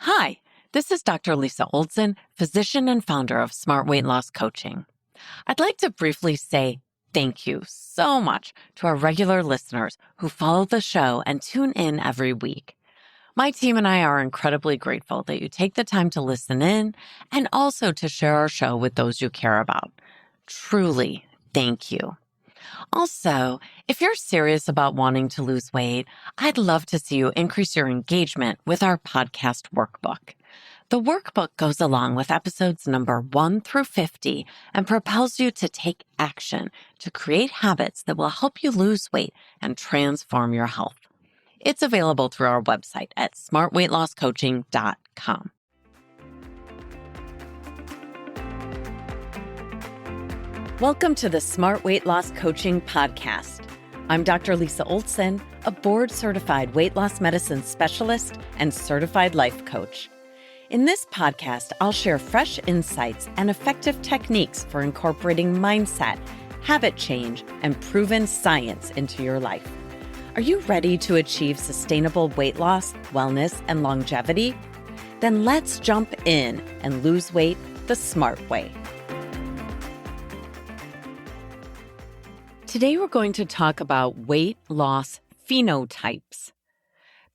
Hi, this is Dr. Lisa Olson, physician and founder of Smart Weight Loss Coaching. I'd like to briefly say thank you so much to our regular listeners who follow the show and tune in every week. My team and I are incredibly grateful that you take the time to listen in and also to share our show with those you care about. Truly, thank you. Also, if you're serious about wanting to lose weight, I'd love to see you increase your engagement with our podcast workbook. The workbook goes along with episodes number 1 through 50 and propels you to take action to create habits that will help you lose weight and transform your health. It's available through our website at smartweightlosscoaching.com. Welcome to the Smart Weight Loss Coaching Podcast. I'm Dr. Lisa Olson, a board-certified weight loss medicine specialist and certified life coach. In this podcast, I'll share fresh insights and effective techniques for incorporating mindset, habit change, and proven science into your life. Are you ready to achieve sustainable weight loss, wellness, and longevity? Then let's jump in and lose weight the smart way. Today, we're going to talk about weight loss phenotypes.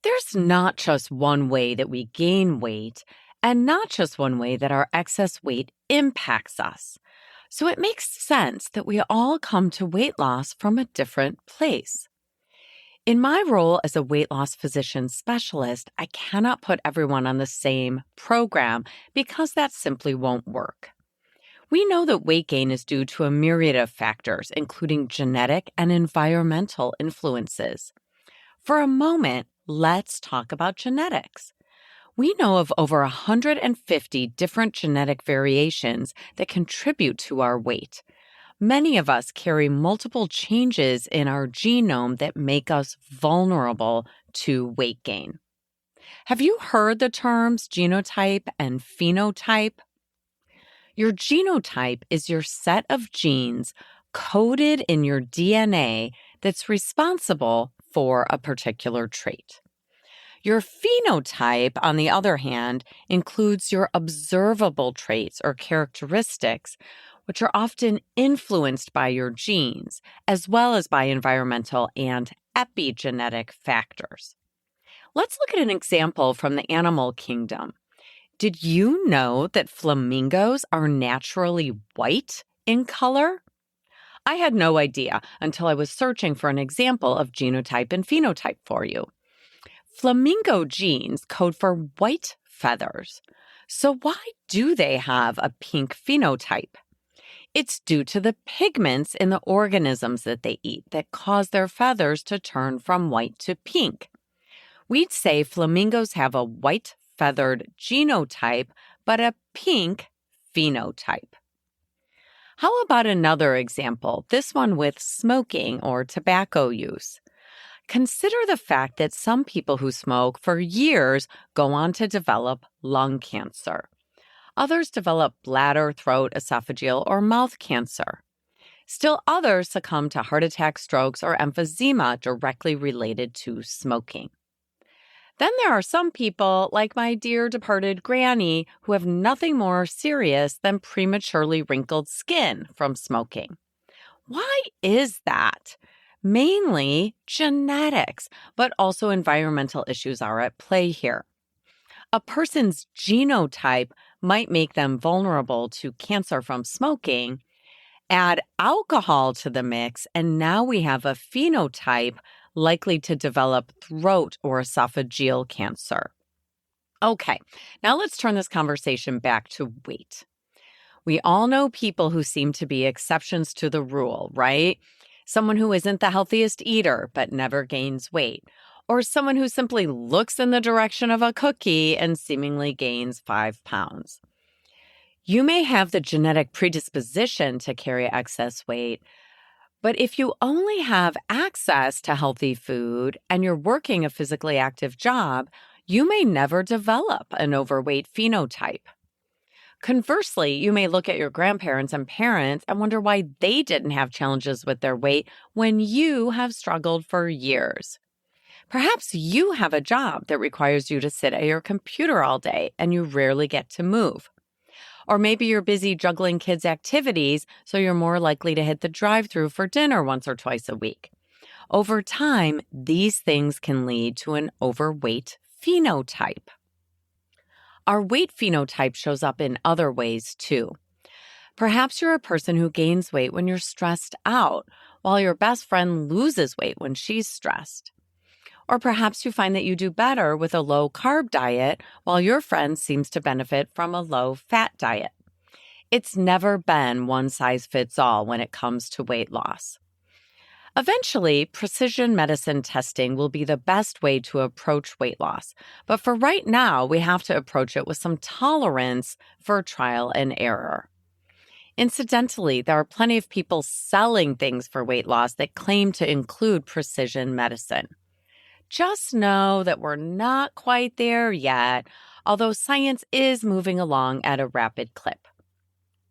There's not just one way that we gain weight, and not just one way that our excess weight impacts us. So it makes sense that we all come to weight loss from a different place. In my role as a weight loss physician specialist, I cannot put everyone on the same program because that simply won't work. We know that weight gain is due to a myriad of factors, including genetic and environmental influences. For a moment, let's talk about genetics. We know of over 150 different genetic variations that contribute to our weight. Many of us carry multiple changes in our genome that make us vulnerable to weight gain. Have you heard the terms genotype and phenotype? Your genotype is your set of genes coded in your DNA that's responsible for a particular trait. Your phenotype, on the other hand, includes your observable traits or characteristics, which are often influenced by your genes, as well as by environmental and epigenetic factors. Let's look at an example from the animal kingdom. Did you know that flamingos are naturally white in color? I had no idea until I was searching for an example of genotype and phenotype for you. Flamingo genes code for white feathers. So why do they have a pink phenotype? It's due to the pigments in the organisms that they eat that cause their feathers to turn from white to pink. We'd say flamingos have a white feathered genotype, but a pink phenotype. How about another example, this one with smoking or tobacco use? Consider the fact that some people who smoke for years go on to develop lung cancer. Others develop bladder, throat, esophageal, or mouth cancer. Still others succumb to heart attack, strokes, or emphysema directly related to smoking. Then there are some people, like my dear departed granny, who have nothing more serious than prematurely wrinkled skin from smoking. Why is that? Mainly genetics, but also environmental issues are at play here. A person's genotype might make them vulnerable to cancer from smoking. Add alcohol to the mix, and now we have a phenotype likely to develop throat or esophageal cancer. Okay, now let's turn this conversation back to weight. We all know people who seem to be exceptions to the rule, right? Someone who isn't the healthiest eater but never gains weight, or someone who simply looks in the direction of a cookie and seemingly gains 5 pounds. You may have the genetic predisposition to carry excess weight, but if you only have access to healthy food and you're working a physically active job, you may never develop an overweight phenotype. Conversely, you may look at your grandparents and parents and wonder why they didn't have challenges with their weight when you have struggled for years. Perhaps you have a job that requires you to sit at your computer all day and you rarely get to move. Or maybe you're busy juggling kids' activities, so you're more likely to hit the drive-thru for dinner once or twice a week. Over time, these things can lead to an overweight phenotype. Our weight phenotype shows up in other ways too. Perhaps you're a person who gains weight when you're stressed out, while your best friend loses weight when she's stressed. Or perhaps you find that you do better with a low-carb diet, while your friend seems to benefit from a low-fat diet. It's never been one size fits all when it comes to weight loss. Eventually, precision medicine testing will be the best way to approach weight loss, but for right now, we have to approach it with some tolerance for trial and error. Incidentally, there are plenty of people selling things for weight loss that claim to include precision medicine. Just know that we're not quite there yet, although science is moving along at a rapid clip.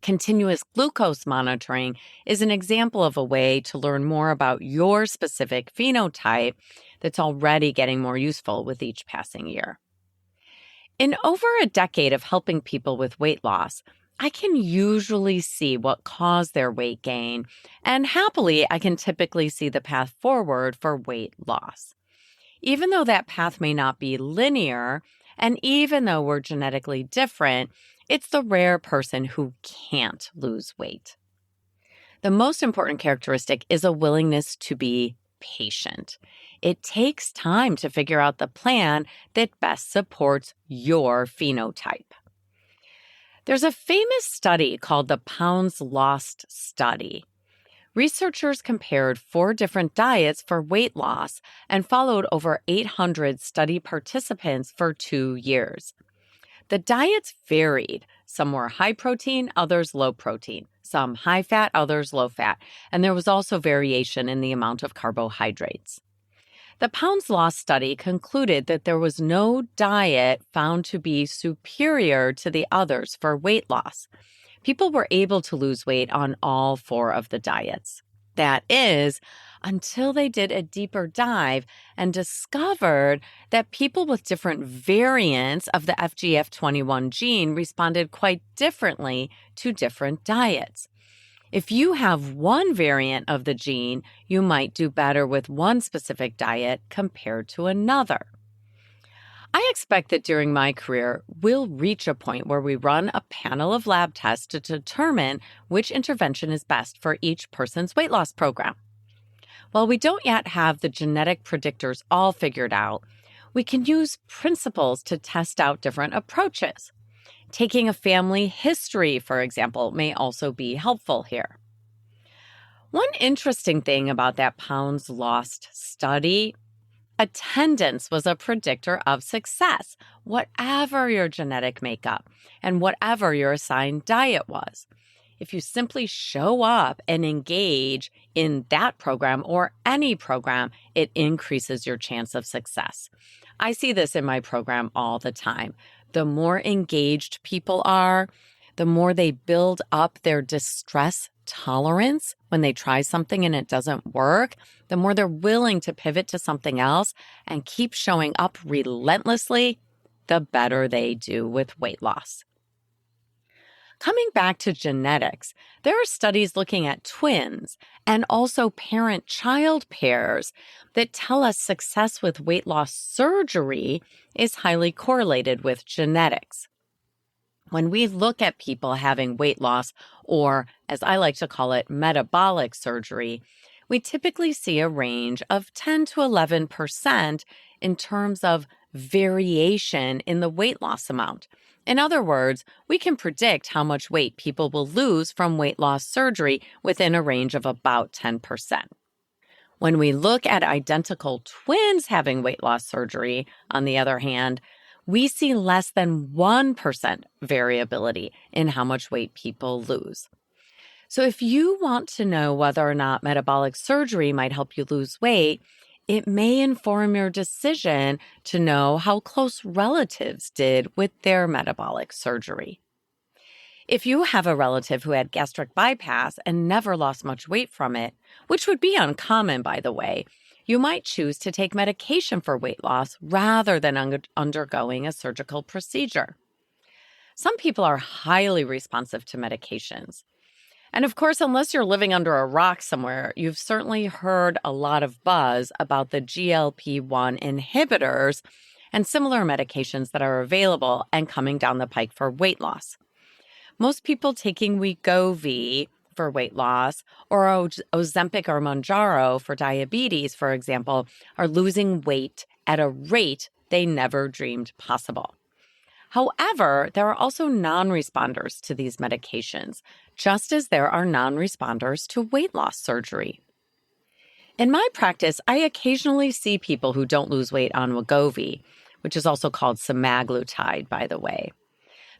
Continuous glucose monitoring is an example of a way to learn more about your specific phenotype that's already getting more useful with each passing year. In over a decade of helping people with weight loss, I can usually see what caused their weight gain, and happily, I can typically see the path forward for weight loss. Even though that path may not be linear, and even though we're genetically different, it's the rare person who can't lose weight. The most important characteristic is a willingness to be patient. It takes time to figure out the plan that best supports your phenotype. There's a famous study called the Pounds Lost study. Researchers compared 4 different diets for weight loss and followed over 800 study participants for 2 years. The diets varied. Some were high protein, others low protein, some high fat, others low fat, and there was also variation in the amount of carbohydrates. The Pounds Lost study concluded that there was no diet found to be superior to the others for weight loss. People were able to lose weight on all 4 of the diets. That is, until they did a deeper dive and discovered that people with different variants of the FGF21 gene responded quite differently to different diets. If you have one variant of the gene, you might do better with one specific diet compared to another. I expect that during my career, we'll reach a point where we run a panel of lab tests to determine which intervention is best for each person's weight loss program. While we don't yet have the genetic predictors all figured out, we can use principles to test out different approaches. Taking a family history, for example, may also be helpful here. One interesting thing about that Pounds Lost study: attendance was a predictor of success, whatever your genetic makeup and whatever your assigned diet was. If you simply show up and engage in that program or any program, it increases your chance of success. I see this in my program all the time. The more engaged people are, the more they build up their distress tolerance when they try something and it doesn't work, the more they're willing to pivot to something else and keep showing up relentlessly, the better they do with weight loss. Coming back to genetics, there are studies looking at twins and also parent-child pairs that tell us success with weight loss surgery is highly correlated with genetics. When we look at people having weight loss, or as I like to call it, metabolic surgery, we typically see a range of 10 to 11% in terms of variation in the weight loss amount. In other words, we can predict how much weight people will lose from weight loss surgery within a range of about 10%. When we look at identical twins having weight loss surgery, on the other hand, we see less than 1% variability in how much weight people lose. So if you want to know whether or not metabolic surgery might help you lose weight, it may inform your decision to know how close relatives did with their metabolic surgery. If you have a relative who had gastric bypass and never lost much weight from it, which would be uncommon, by the way, You might choose to take medication for weight loss rather than undergoing a surgical procedure. Some people are highly responsive to medications. And of course, unless you're living under a rock somewhere, you've certainly heard a lot of buzz about the GLP-1 inhibitors and similar medications that are available and coming down the pike for weight loss. Most people taking Wegovy for weight loss or Ozempic or Mounjaro for diabetes, for example, are losing weight at a rate they never dreamed possible. However, there are also non-responders to these medications, just as there are non-responders to weight loss surgery. In my practice, I occasionally see people who don't lose weight on Wegovy, which is also called semaglutide, by the way.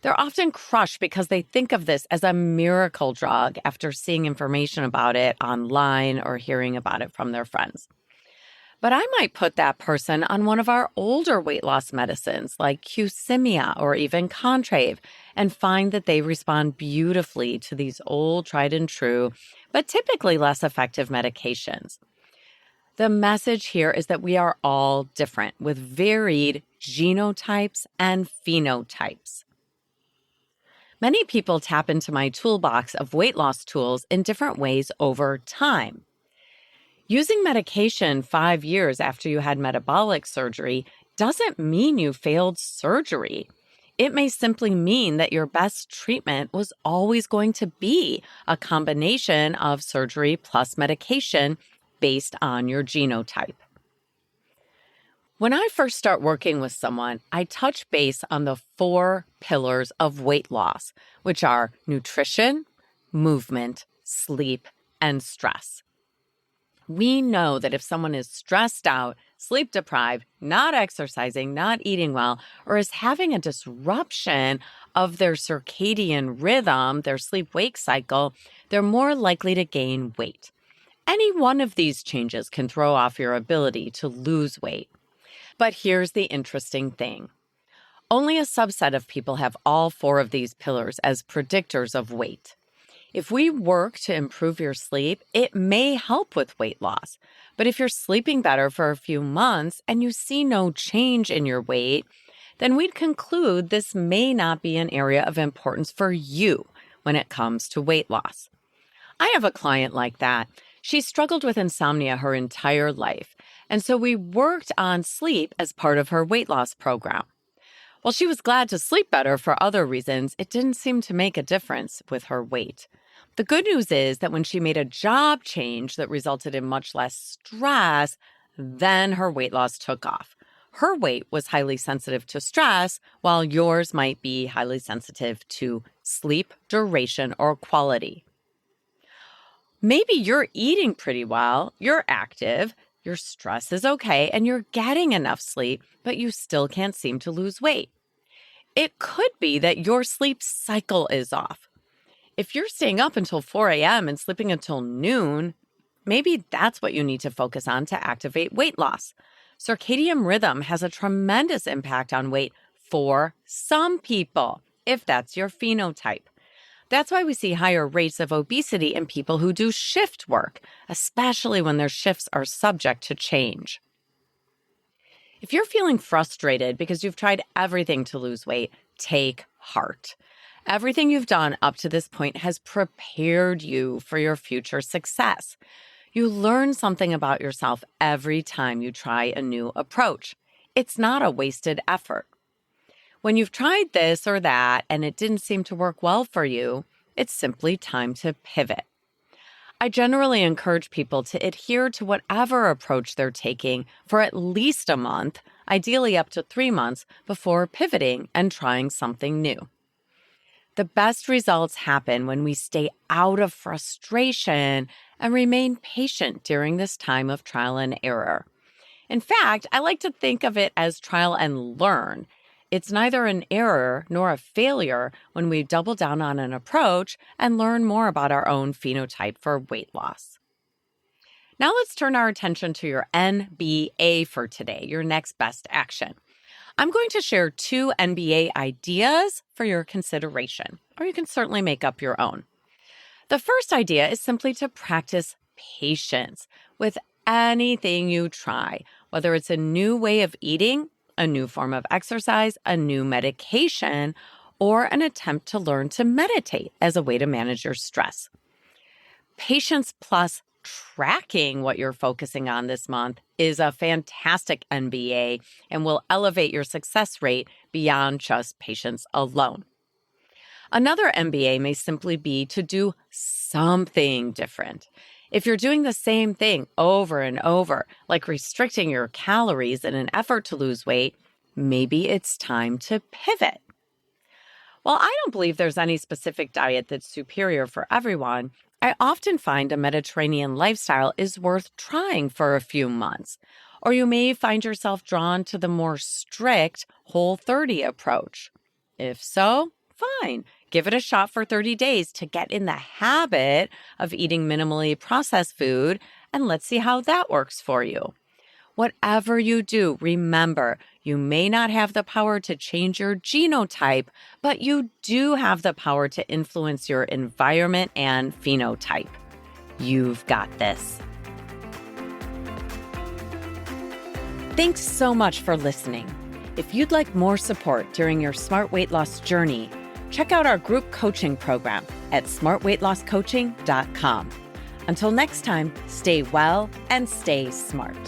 They're often crushed because they think of this as a miracle drug after seeing information about it online or hearing about it from their friends. But I might put that person on one of our older weight loss medicines like Qsymia or even Contrave and find that they respond beautifully to these old tried and true, but typically less effective medications. The message here is that we are all different with varied genotypes and phenotypes. Many people tap into my toolbox of weight loss tools in different ways over time. Using medication 5 years after you had metabolic surgery doesn't mean you failed surgery. It may simply mean that your best treatment was always going to be a combination of surgery plus medication based on your genotype. When I first start working with someone, I touch base on the 4 pillars of weight loss, which are nutrition, movement, sleep, and stress. We know that if someone is stressed out, sleep deprived, not exercising, not eating well, or is having a disruption of their circadian rhythm, their sleep-wake cycle, they're more likely to gain weight. Any one of these changes can throw off your ability to lose weight. But here's the interesting thing. Only a subset of people have all 4 of these pillars as predictors of weight. If we work to improve your sleep, it may help with weight loss. But if you're sleeping better for a few months and you see no change in your weight, then we'd conclude this may not be an area of importance for you when it comes to weight loss. I have a client like that. She struggled with insomnia her entire life, and so we worked on sleep as part of her weight loss program. While she was glad to sleep better for other reasons, it didn't seem to make a difference with her weight. The good news is that when she made a job change that resulted in much less stress, then her weight loss took off. Her weight was highly sensitive to stress, while yours might be highly sensitive to sleep, duration, or quality. Maybe you're eating pretty well, you're active, your stress is okay, and you're getting enough sleep, but you still can't seem to lose weight. It could be that your sleep cycle is off. If you're staying up until 4 a.m. and sleeping until noon, maybe that's what you need to focus on to activate weight loss. Circadian rhythm has a tremendous impact on weight for some people, if that's your phenotype. That's why we see higher rates of obesity in people who do shift work, especially when their shifts are subject to change. If you're feeling frustrated because you've tried everything to lose weight, take heart. Everything you've done up to this point has prepared you for your future success. You learn something about yourself every time you try a new approach. It's not a wasted effort. When you've tried this or that and it didn't seem to work well for you, it's simply time to pivot. I generally encourage people to adhere to whatever approach they're taking for at least a month, ideally up to 3 months, before pivoting and trying something new. The best results happen when we stay out of frustration and remain patient during this time of trial and error. In fact, I like to think of it as trial and learn. It's neither an error nor a failure when we double down on an approach and learn more about our own phenotype for weight loss. Now let's turn our attention to your NBA for today, your next best action. I'm going to share 2 NBA ideas for your consideration, or you can certainly make up your own. The first idea is simply to practice patience with anything you try, whether it's a new way of eating, a new form of exercise, a new medication, or an attempt to learn to meditate as a way to manage your stress. Patience plus tracking what you're focusing on this month is a fantastic MBA and will elevate your success rate beyond just patience alone. Another MBA may simply be to do something different. If you're doing the same thing over and over, like restricting your calories in an effort to lose weight, maybe it's time to pivot. While I don't believe there's any specific diet that's superior for everyone, I often find a Mediterranean lifestyle is worth trying for a few months. Or you may find yourself drawn to the more strict Whole30 approach. If so, fine. Give it a shot for 30 days to get in the habit of eating minimally processed food, and let's see how that works for you. Whatever you do, remember, you may not have the power to change your genotype, but you do have the power to influence your environment and phenotype. You've got this. Thanks so much for listening. If you'd like more support during your smart weight loss journey, check out our group coaching program at smartweightlosscoaching.com. Until next time, stay well and stay smart.